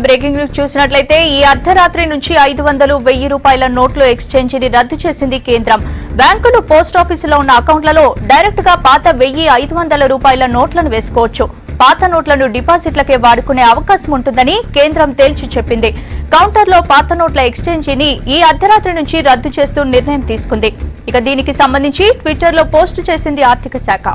Breaking news చూసినట్లయితే ఈ అర్ధరాత్రి నుంచి 500, 1000 రూపాయల నోట్లు ఎక్స్చేంజిని రద్దు చేసింది కేంద్రం. బ్యాంకులు, పోస్ట్ ఆఫీసులో ఉన్న అకౌంట్లలో డైరెక్ట్ గా పాత 1000, 500 రూపాయల నోట్లను వేసుకోవచ్చు. పాత నోట్లను డిపాజిట్లకే వాడుకునే అవకాశం ఉంటుందని కేంద్రం తేల్చి చెప్పింది. కౌంటర్లో పాత నోట్ల ఎక్స్చేంజిని ఈ అర్ధరాత్రి నుంచి రద్దు చేస్తూ నిర్ణయం తీసుకుంది. ఇక దీనికి సంబంధించి ట్విట్టర్లో పోస్టు చేసింది ఆర్థిక శాఖ.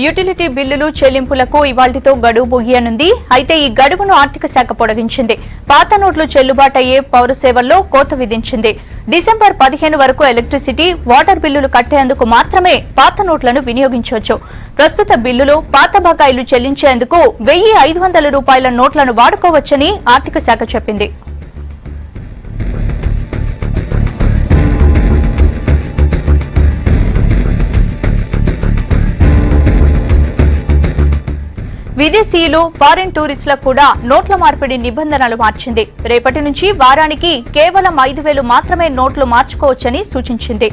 యుటిలిటీ బిల్లులు చెల్లింపులకు ఇవాళ్టితో గడువు ముగియనుంది. అయితే ఈ గడువును ఆర్థిక శాఖ పొడిగించింది. పాత నోట్లు చెల్లుబాటు అయ్యే పౌర సేవల్లో కోత విధించింది. డిసెంబర్ 15 వరకు ఎలక్ట్రిసిటీ, వాటర్ బిల్లులు కట్టేందుకు మాత్రమే పాత నోట్లను వినియోగించవచ్చు. ప్రస్తుత బిల్లులు, పాత బకాయిలు చెల్లించేందుకు 1000, 500 రూపాయల నోట్లను వాడుకోవచ్చని ఆర్థిక శాఖ చెప్పింది. విదేశీయులు, ఫారిన్ టూరిస్టులకు కూడా నోట్ల మార్పిడి నిబంధనలు మార్చింది. రేపటి నుంచి వారానికి కేవలం 5000 మాత్రమే నోట్లు మార్చుకోవచ్చని సూచించింది.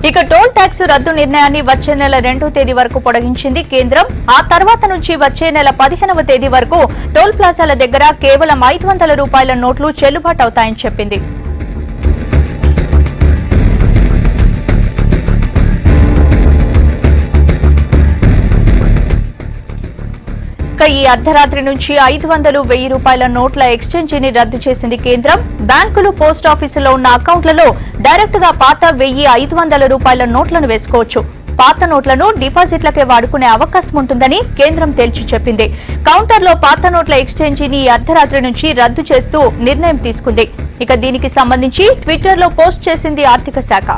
ఇక టోల్ ట్యాక్స్ రద్దు నిర్ణయాన్ని వచ్చే నెల 2వ తేదీ వరకు పొడిగించింది కేంద్రం. ఆ తర్వాత నుంచి వచ్చే నెల 15వ తేదీ వరకు టోల్ ప్లాజాల దగ్గర కేవలం 500 రూపాయల నోట్లు చెల్లుబాటు అవుతాయని చెప్పింది. ఈ అర్ధరాత్రి నుంచి 500, 1000 రూపాయల నోట్ల ఎక్స్చేంజిని రద్దు చేసింది కేంద్రం. బ్యాంకులు, పోస్ట్ ఆఫీసులో ఉన్న అకౌంట్లలో డైరెక్ట్ గా పాత 1000, 500 రూపాయల నోట్లను వేసుకోవచ్చు. పాత నోట్లను డిపాజిట్లకే వాడుకునే అవకాశం ఉంటుందని కేంద్రం తేల్చి చెప్పింది. కౌంటర్లో పాత నోట్ల ఎక్స్చేంజిని ఈ అర్ధరాత్రి నుంచి రద్దు చేస్తూ నిర్ణయం తీసుకుంది. ఇక దీనికి సంబంధించి ట్విట్టర్లో పోస్ట్ చేసింది ఆర్థిక శాఖ.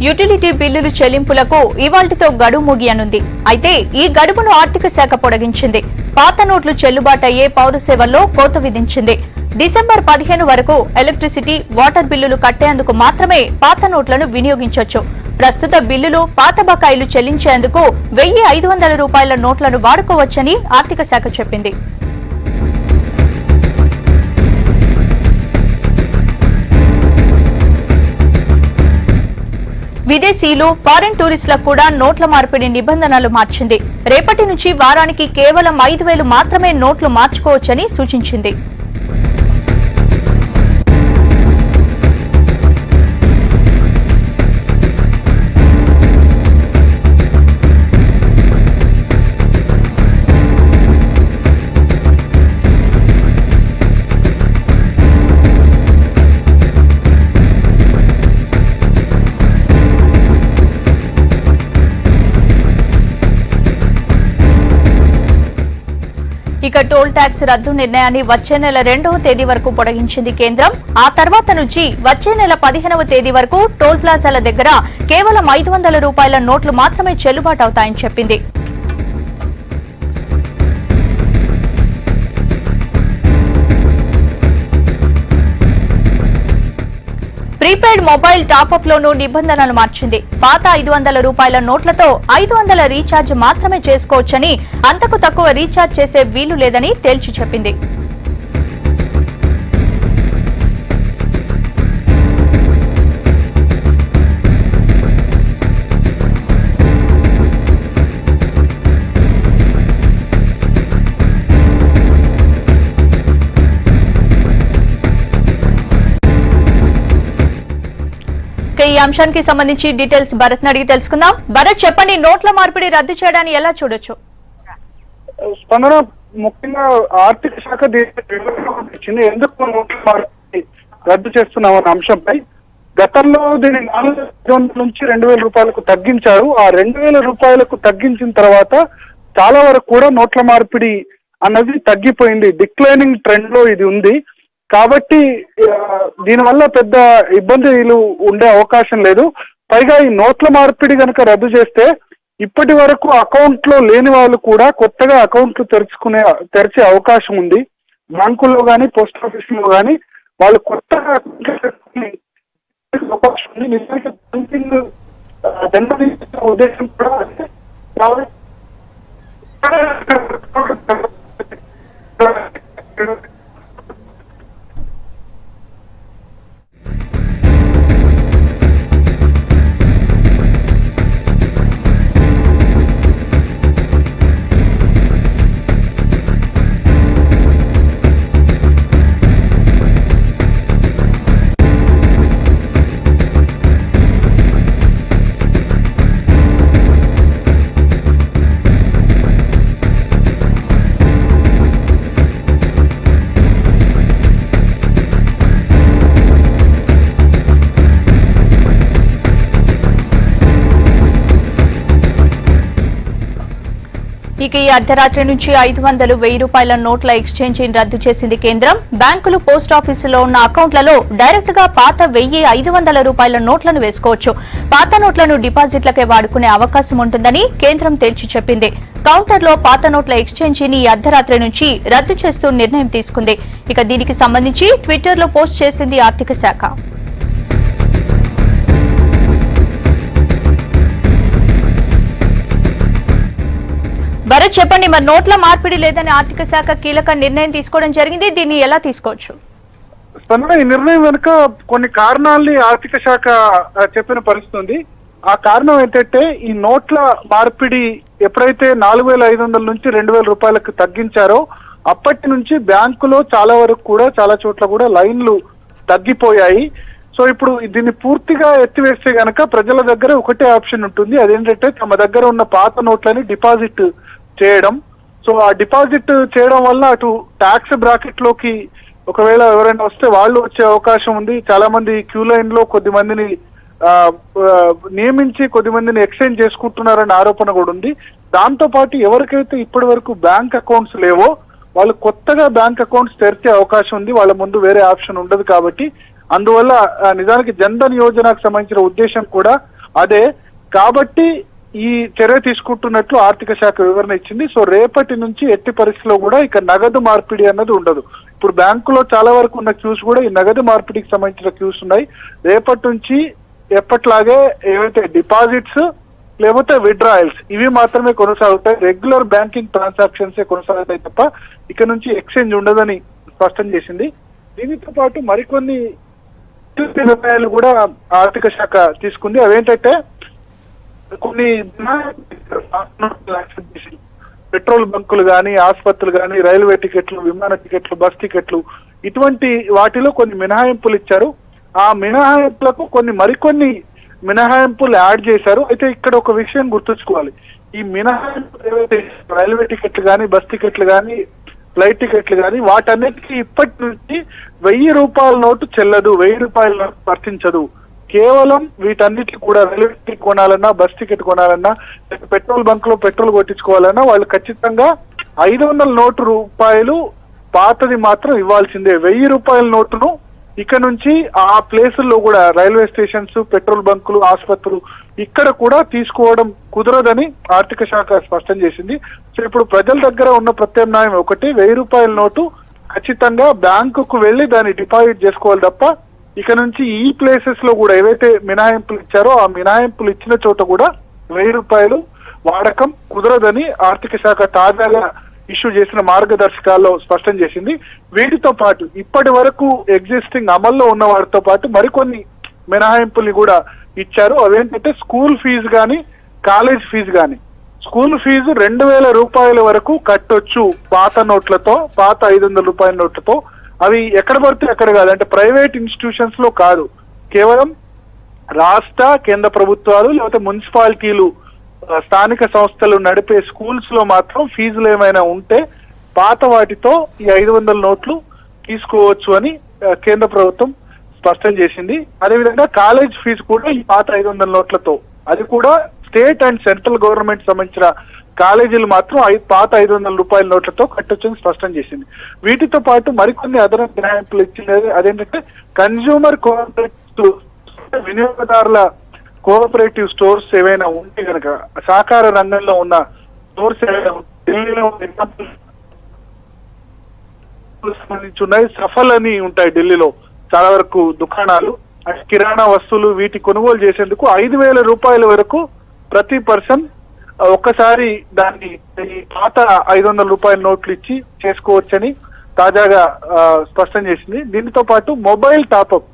యుటిలిటీ బిల్లులు చెల్లింపులకు ఇవాళ్టితో గడువు ముగియనుంది. అయితే ఈ గడువును ఆర్థిక శాఖ పొడిగించింది. పాత నోట్లు చెల్లుబాటు అయ్యే పౌర సేవల్లో కోత విధించింది. డిసెంబర్ 15 వరకు ఎలక్ట్రిసిటీ, వాటర్ బిల్లులు కట్టేందుకు మాత్రమే పాత నోట్లను వినియోగించవచ్చు. ప్రస్తుత బిల్లులు, పాత బకాయిలు చెల్లించేందుకు 1000, 500 రూపాయల నోట్లను వాడుకోవచ్చని ఆర్థిక శాఖ చెప్పింది. విదేశీయులు, ఫారిన్ టూరిస్టులకు కూడా నోట్ల మార్పిడి నిబంధనలు మార్చింది. రేపటి నుంచి వారానికి కేవలం 5000 మాత్రమే నోట్లు మార్చుకోవచ్చని సూచించింది. ఇక టోల్ ట్యాక్స్ రద్దు నిర్ణయాన్ని వచ్చే నెల 2వ తేదీ వరకు పొడిగించింది కేంద్రం. ఆ తర్వాత నుంచి వచ్చే నెల 15వ తేదీ వరకు టోల్ ప్లాజాల దగ్గర కేవలం 500 రూపాయల నోట్లు మాత్రమే చెల్లుబాటు అవుతాయని చెప్పింది. ప్రీపెయిడ్ మొబైల్ టాపప్ లోనూ నిబంధనలు మార్చింది. పాత 500 రూపాయల నోట్లతో 500 రీఛార్జ్ మాత్రమే చేసుకోవచ్చని, అంతకు తక్కువ రీఛార్జ్ చేసే వీలు లేదని తేల్చి చెప్పింది. ఈ అంశానికి సంబంధించి డీటెయిల్స్ భరత్ అడిగి తెలుసుకుందాం. భరత్, చెప్పండి, నోట్ల మార్పిడి రద్దు చేయడాన్ని ఎలా చూడొచ్చు? స్పందన, ముఖ్యంగా ఆర్థిక శాఖ ఇచ్చింది. ఎందుకు నోట్ల మార్పిడి రద్దు చేస్తున్నామన్న అంశంపై గతంలో దీన్ని 400 నుంచి 2000 రూపాయలకు తగ్గించారు. ఆ 2000 రూపాయలకు తగ్గించిన తర్వాత చాలా వరకు కూడా నోట్ల మార్పిడి అన్నది తగ్గిపోయింది. డిక్లైనింగ్ ట్రెండ్ లో ఇది ఉంది. కాబట్టి దీనివల్ల పెద్ద ఇబ్బందులు ఉండే అవకాశం లేదు. పైగా ఈ నోట్ల మార్పిడి కనుక రద్దు చేస్తే ఇప్పటి వరకు అకౌంట్ లో లేని వాళ్ళు కూడా కొత్తగా అకౌంట్లు తెరిచే అవకాశం ఉంది. బ్యాంకుల్లో కానీ పోస్ట్ ఆఫీస్ లో కానీ వాళ్ళు కొత్తగా అవకాశం ఉంది. నిజానికి బ్యాంకింగ్ ఉద్దేశం కూడా ఇక ఈ అర్ధరాత్రి నుంచి 500, 1000 రూపాయల నోట్ల ఎక్స్చేంజ్ రద్దు చేసింది కేంద్రం. బ్యాంకులు, పోస్ట్ ఆఫీసులో ఉన్న అకౌంట్లలో డైరెక్ట్ గా పాత 1000, 500 రూపాయల నోట్లను వేసుకోవచ్చు. పాత నోట్లను డిపాజిట్లకే వాడుకునే అవకాశం ఉంటుందని కేంద్రం తేల్చి చెప్పింది. కౌంటర్లో పాత నోట్ల ఎక్స్చేంజిని ఈ అర్ధరాత్రి నుంచి రద్దు చేస్తూ నిర్ణయం తీసుకుంది. ఇక దీనికి సంబంధించి ట్విట్టర్లో పోస్ట్ చేసింది ఆర్థిక శాఖ. భరత్, చెప్పండి, మరి నోట్ల మార్పిడి లేదని ఆర్థిక శాఖ కీలక నిర్ణయం తీసుకోవడం జరిగింది. దీన్ని ఎలా తీసుకోవచ్చు? ఈ నిర్ణయం వెనుక కొన్ని కారణాలని ఆర్థిక శాఖ చెప్పిన పరిస్థితి ఉంది. ఆ కారణం ఏంటంటే ఈ నోట్ల మార్పిడి ఎప్పుడైతే 4500 నుంచి 2000 రూపాయలకు తగ్గించారో అప్పటి నుంచి బ్యాంకులో చాలా చోట్ల కూడా లైన్లు తగ్గిపోయాయి. సో ఇప్పుడు దీన్ని పూర్తిగా ఎత్తివేస్తే గనక ప్రజల దగ్గర ఒకటే ఆప్షన్ ఉంటుంది. అదేంటంటే తమ దగ్గర ఉన్న పాత నోట్లని డిపాజిట్ చేయడం. సో ఆ డిపాజిట్ చేయడం వల్ల అటు ట్యాక్స్ బ్రాకెట్ లోకి ఒకవేళ ఎవరైనా వస్తే వాళ్ళు వచ్చే అవకాశం ఉంది. చాలా మంది క్యూ లైన్ లో కొద్దిమందిని నియమించి కొద్దిమందిని ఎక్స్చేంజ్ చేసుకుంటున్నారన్న ఆరోపణ కూడా ఉంది. దాంతో పాటు ఎవరికైతే ఇప్పటి వరకు బ్యాంక్ అకౌంట్స్ లేవో వాళ్ళు కొత్తగా బ్యాంక్ అకౌంట్స్ తెరిచే అవకాశం ఉంది. వాళ్ళ ముందు వేరే ఆప్షన్ ఉండదు కాబట్టి అందువల్ల నిజానికి జన్ధన్ యోజనకు సంబంధించిన ఉద్దేశం కూడా అదే. కాబట్టి ఈ చర్య తీసుకుంటున్నట్లు ఆర్థిక శాఖ వివరణ ఇచ్చింది. సో రేపటి నుంచి ఎట్టి పరిస్థితిలో కూడా ఇక నగదు మార్పిడి అన్నది ఉండదు. ఇప్పుడు బ్యాంకులో చాలా వరకు ఉన్న క్యూస్ కూడా ఈ నగదు మార్పిడికి సంబంధించిన క్యూస్ ఉన్నాయి. రేపటి నుంచి ఎప్పట్లాగే ఏవైతే డిపాజిట్స్ లేకపోతే విత్డ్రాయల్స్ ఇవి మాత్రమే కొనసాగుతాయి. రెగ్యులర్ బ్యాంకింగ్ ట్రాన్సాక్షన్స్ కొనసాగుతాయి తప్ప ఇక నుంచి ఎక్స్చేంజ్ ఉండదని స్పష్టం చేసింది. దీనితో పాటు మరికొన్ని నిర్ణయాలు కూడా ఆర్థిక శాఖ తీసుకుంది. అవేంటంటే కొన్ని పెట్రోల్ బంకులు కానీ, ఆసుపత్రులు కానీ, రైల్వే టికెట్లు, విమాన టికెట్లు, బస్ టికెట్లు ఇటువంటి వాటిలో కొన్ని మినహాయింపులు ఇచ్చారు. ఆ మినహాయింపులకు మరికొన్ని మినహాయింపులు యాడ్ చేశారు. అయితే ఇక్కడ ఒక విషయం గుర్తుంచుకోవాలి. ఈ మినహాయింపులు ఏవైతే రైల్వే టికెట్లు కానీ, బస్ టికెట్లు కానీ, ఫ్లైట్ టికెట్లు కానీ వాటన్నిటికీ ఇప్పటి నుంచి 1000 రూపాయల నోటు చెల్లదు, 1000 రూపాయల నోటు వర్తించదు. కేవలం వీటన్నిటికి కూడా రైల్వే టికెట్ కొనాలన్నా, బస్ టికెట్ కొనాలన్నా, పెట్రోల్ బంక్ లో పెట్రోల్ కొట్టించుకోవాలన్నా వాళ్ళు ఖచ్చితంగా 500 రూపాయలు పాతది మాత్రం ఇవ్వాల్సిందే. 1000 రూపాయల నోటును ఇక నుంచి ఆ ప్లేసుల్లో కూడా రైల్వే స్టేషన్స్, పెట్రోల్ బంకులు, ఆసుపత్రులు ఇక్కడ కూడా తీసుకోవడం కుదరదని ఆర్థిక శాఖ స్పష్టం చేసింది. సో ఇప్పుడు ప్రజల దగ్గర ఉన్న ప్రత్యామ్నాయం ఒకటి, 1000 రూపాయల నోటు ఖచ్చితంగా బ్యాంకుకు వెళ్లి దాన్ని డిపాజిట్ చేసుకోవాలి తప్ప ఇక నుంచి ఈ ప్లేసెస్ లో కూడా ఏవైతే మినహాయింపులు ఇచ్చారో ఆ మినహాయింపులు ఇచ్చిన చోట కూడా 1000 రూపాయలు వాడకం కుదరదని ఆర్థిక శాఖ తాజాగా ఇష్యూ చేసిన మార్గదర్శకాల్లో స్పష్టం చేసింది. వీటితో పాటు ఇప్పటి వరకు ఎగ్జిస్టింగ్ అమల్లో ఉన్న వాటితో పాటు మరికొన్ని మినహాయింపుల్ని కూడా ఇచ్చారు. అవేంటంటే స్కూల్ ఫీజు కానీ, కాలేజ్ ఫీజు కానీ. స్కూల్ ఫీజు 2000 రూపాయల వరకు కట్టొచ్చు పాత నోట్లతో, పాత 500 రూపాయల నోట్లతో. అవి ఎక్కడ పడితే అక్కడ కాదు, అంటే ప్రైవేట్ ఇన్స్టిట్యూషన్స్ లో కాదు, కేవలం రాష్ట్ర కేంద్ర ప్రభుత్వాలు లేకపోతే మున్సిపాలిటీలు, స్థానిక సంస్థలు నడిపే స్కూల్స్ లో మాత్రం ఫీజులు ఏమైనా ఉంటే పాత వాటితో ఈ 500 నోట్లు తీసుకోవచ్చు అని కేంద్ర ప్రభుత్వం స్పష్టం చేసింది. అదేవిధంగా కాలేజ్ ఫీజు కూడా ఈ పాత 500 నోట్లతో, అది కూడా స్టేట్ అండ్ సెంట్రల్ గవర్నమెంట్ సంబంధించిన కాలేజీలు మాత్రం పాత 500 రూపాయల నోట్లతో కట్టొచ్చని స్పష్టం చేసింది. వీటితో పాటు మరికొన్ని అదనపు మినహాయింపులు ఇచ్చింది. అదేంటంటే కన్జ్యూమర్ కోఆపరేటివ్ వినియోగదారుల కోఆపరేటివ్ స్టోర్స్ ఏవైనా ఉంటే కనుక, సహకార రంగంలో ఉన్న స్టోర్స్ ఏవైనా ఢిల్లీలో సంబంధించి ఉన్నాయి. సఫల్ అని ఉంటాయి ఢిల్లీలో చాలా వరకు దుకాణాలు, కిరాణా వస్తువులు వీటి కొనుగోలు చేసేందుకు 5,000 రూపాయల వరకు ప్రతి పర్సన్ ఒక్కసారి దాన్ని ఈ పాత 500 రూపాయల నోట్లు ఇచ్చి చేసుకోవచ్చని తాజాగా స్పష్టం చేసింది. దీనితో పాటు మొబైల్ టాప్అప్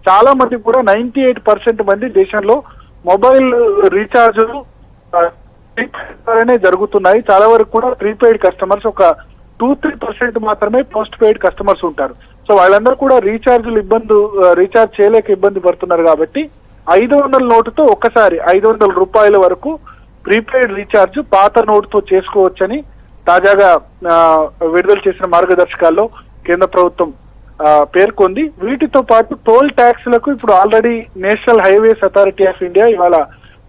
చాలా మంది కూడా 98% మంది దేశంలో మొబైల్ రీఛార్జులు జరుగుతున్నాయి. చాలా వరకు కూడా ప్రీపెయిడ్ కస్టమర్స్, ఒక 2-3% మాత్రమే పోస్ట్ పెయిడ్ కస్టమర్స్ ఉంటారు. సో వాళ్ళందరూ కూడా రీఛార్జ్ చేయలేక ఇబ్బంది పడుతున్నారు. కాబట్టి 500 నోటుతో ఒక్కసారి 500 రూపాయల వరకు ప్రీపెయిడ్ రీఛార్జ్ పాత నోటుతో చేసుకోవచ్చని తాజాగా విడుదల చేసిన మార్గదర్శకాల్లో కేంద్ర ప్రభుత్వం పేర్కొంది. వీటితో పాటు టోల్ ట్యాక్స్లకు ఇప్పుడు already national highways authority of India ఇవాళ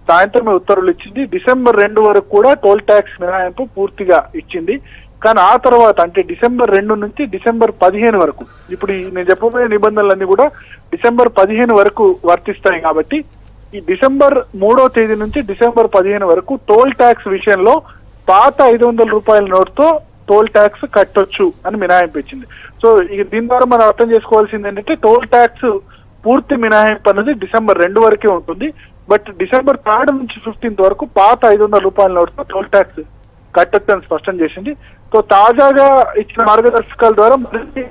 సాయంత్రమే ఉత్తర్వులు ఇచ్చింది. డిసెంబర్ 2 వరకు కూడా టోల్ ట్యాక్స్ మినహాయింపు పూర్తిగా ఇచ్చింది. కానీ ఆ తర్వాత అంటే డిసెంబర్ 2 నుంచి డిసెంబర్ 15 వరకు, ఇప్పుడు నేను చెప్పబోయే నిబంధనలన్నీ కూడా డిసెంబర్ 15 వరకు వర్తిస్తాయి. కాబట్టి ఈ డిసెంబర్ 3వ తేదీ నుంచి డిసెంబర్ 15 వరకు టోల్ ట్యాక్స్ విషయంలో పాత 500 రూపాయల నోటుతో టోల్ ట్యాక్స్ కట్టొచ్చు అని మినహాయింపు ఇచ్చింది. సో దీని ద్వారా మనం అర్థం చేసుకోవాల్సింది ఏంటంటే టోల్ ట్యాక్స్ పూర్తి మినహాయింపు అనేది డిసెంబర్ 2 వరకే ఉంటుంది. బట్ డిసెంబర్ 3 నుంచి 15 వరకు పాత 500 రూపాయల నోటుతో టోల్ ట్యాక్స్ కట్టొచ్చు అని స్పష్టం చేసింది. సో తాజాగా ఇచ్చిన మార్గదర్శకాల ద్వారా మరిన్ని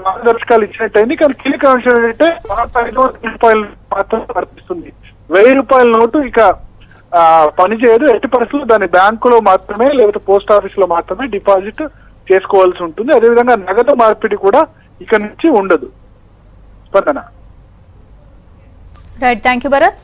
మార్గదర్శకాలు ఇచ్చినట్టయింది. కానీ కీలక అంశం ఏంటంటే పాత 500 రూపాయలు మాత్రం వర్తిస్తుంది. 1000 రూపాయల నోటు ఇక పనిచేయదు. ఎట్టి పరిస్థితుల్లో దాన్ని బ్యాంకులో మాత్రమే లేకపోతే పోస్ట్ ఆఫీస్ లో మాత్రమే డిపాజిట్ చేసుకోవాల్సి ఉంటుంది. అదేవిధంగా నగదు మార్పిడి కూడా ఇక నుంచి ఉండదు. స్పందన. Right, thank you Bharat.